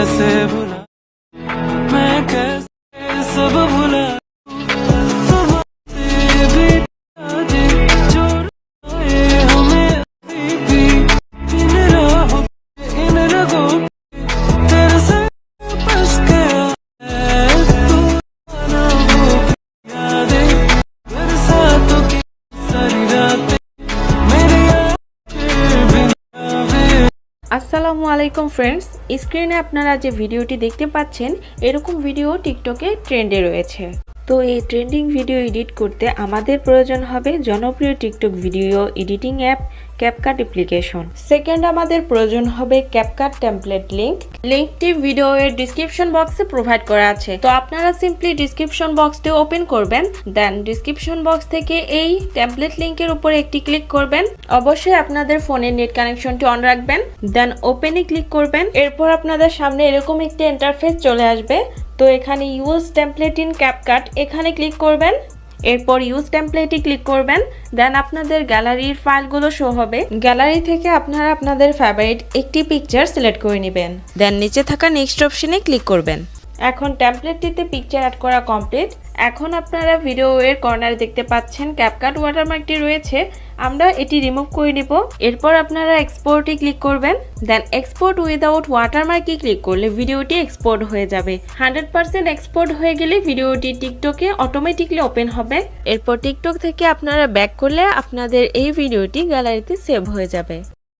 कैसे भुला मैं कैसे सब भुला सुबह से भी यादें चुराए हमें अभी भी इन राहों पे, इन रगों पे तेरे से बस गया है तू ना वो भी यादें बरसातों की सारी रातें मेरी आंखें बिना वे। আসসালামু আলাইকুম ফ্রেন্ডস, স্ক্রিনে আপনারা যে ভিডিওটি দেখতে পাচ্ছেন এরকম ভিডিও টিকটকে ট্রেন্ডে রয়েছে। তো এই ট্রেন্ডিং ভিডিও এডিট করতে আমাদের প্রয়োজন হবে জনপ্রিয় TikTok video editing app CapCut application. Second আমাদের প্রয়োজন হবে ক্যাপকাট টেমপ্লেট লিঙ্কটি ভিডিওর ডিসক্রিপশন বক্সে প্রোভাইড করা আছে। তো আপনারা সিম্পলি ডিসক্রিপশন বক্সটি ওপেন করবেন, দেন ডিসক্রিপশন বক্স থেকে এই টেমপ্লেট লিঙ্কের উপরে একটি ক্লিক করবেন। অবশ্যই আপনাদের ফোনের নেট কানেকশনটি অন রাখবেন, দেন ওপেনে ক্লিক করবেন। এরপর আপনাদের সামনে এরকম একটি ইন্টারফেস চলে আসবে। তো এখানে ইউজ টেমপ্লেট ইন ক্যাপকাট এখানে ক্লিক করবেন। এরপর ইউজ টেমপ্লেটে ক্লিক করবেন, দেন আপনাদের গ্যালারির ফাইলগুলো শো হবে। গ্যালারি থেকে আপনারা আপনাদের ফেভারিট একটি পিকচার সিলেক্ট করে নেবেন, দেন নিচে থাকা নেক্সট অপশনে ক্লিক করবেন। এখন টেমপ্লেটটিতে পিকচার অ্যাড করা কমপ্লিট। এখন আপনারা ভিডিওর কর্নারে দেখতে পাচ্ছেন ক্যাপকাট ওয়াটারমার্কটি রয়েছে, আমরা এটি রিমুভ করে নিব। এরপর আপনারা এক্সপোর্টে ক্লিক করবেন, দেন এক্সপোর্ট উইদাউট ওয়াটারমার্কে ক্লিক করলে ভিডিওটি এক্সপোর্ট হয়ে যাবে। 100% এক্সপোর্ট হয়ে গেলে ভিডিওটি টিকটকে অটোমেটিকলি ওপেন হবে। এরপর টিকটক থেকে আপনারা ব্যাক করলে আপনাদের এই ভিডিওটি গ্যালারিতে সেভ হয়ে যাবে।